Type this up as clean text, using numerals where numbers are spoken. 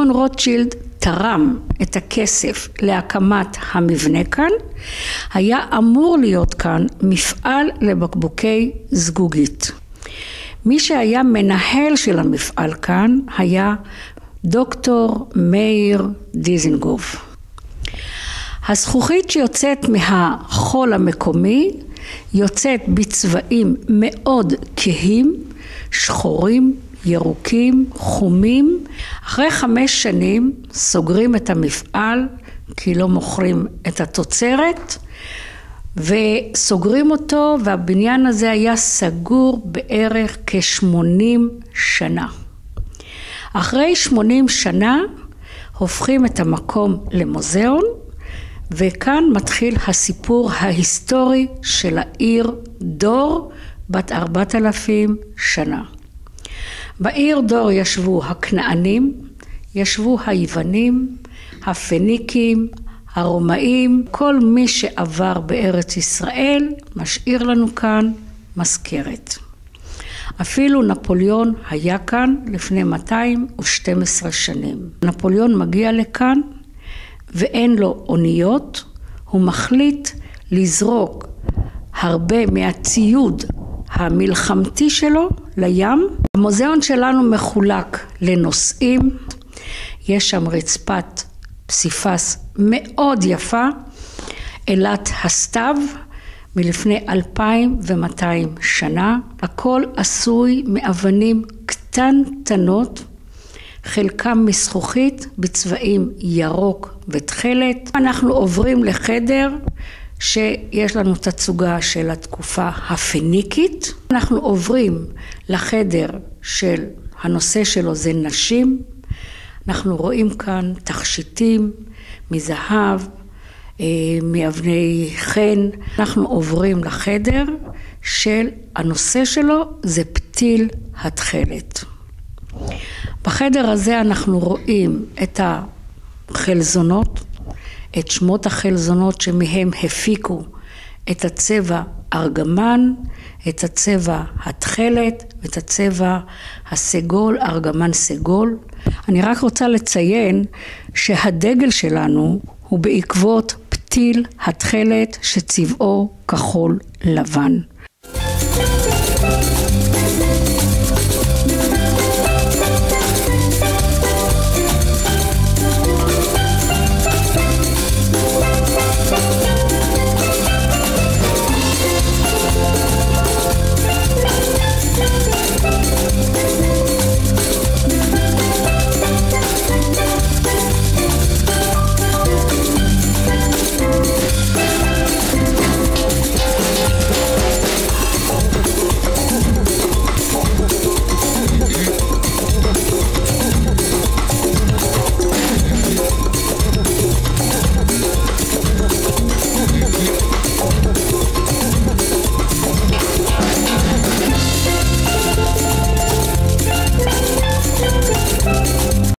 אברמון רוטשילד תרם את הכסף להקמת המבנה כאן, היה אמור להיות כאן מפעל לבקבוקי זגוגית. מי שהיה מנהל של המפעל כאן היה דוקטור מאיר דיזנגוף. הזכוכית שיוצאת מהחול המקומי יוצאת בצבעים מאוד כהים, שחורים, ירוקים, חומים. אחרי 5 שנים סוגרים את המפעל כי לא מוכרים את התוצרת וסוגרים אותו, והבניין הזה היה סגור בערך כ-80 שנה. אחרי 80 שנה הופכים את המקום למוזיאון, וכאן מתחיל הסיפור ההיסטורי של העיר דור בת 4,000 שנה. בעיר דור ישבו הכנענים, ישבו היוונים, הפניקים, הרומאים, כל מי שעבר בארץ ישראל משאיר לנו כאן מזכרת. אפילו נפוליאון היה כאן לפני 212 שנים. נפוליאון מגיע לכאן ואין לו אוניות, הוא מחליט לזרוק הרבה מהציוד המלחמתי שלו לים. המוזיאון שלנו מחולק לנושאים, יש שם רצפת פסיפס מאוד יפה, אלת הסתיו מלפני 2,200 שנה, הכל עשוי מאבנים קטנטנות, חלקם מזכוכית בצבעים ירוק ותכלת. אנחנו עוברים לחדר שיש לנו תצוגה של התקופה הפניקית. אנחנו עוברים לחדר של הנושא שלו זה נשים. אנחנו רואים כאן תכשיטים מזהב, מאבני חן. אנחנו עוברים לחדר של הנושא שלו זה פתיל התכלת. בחדר הזה אנחנו רואים את החלזונות, את שמות החלזונות שמהם הפיקו את הצבע ארגמן, את הצבע התכלת ואת הצבע הסגול, ארגמן סגול. אני רק רוצה לציין שהדגל שלנו הוא בעקבות פתיל התכלת שצבעו כחול לבן.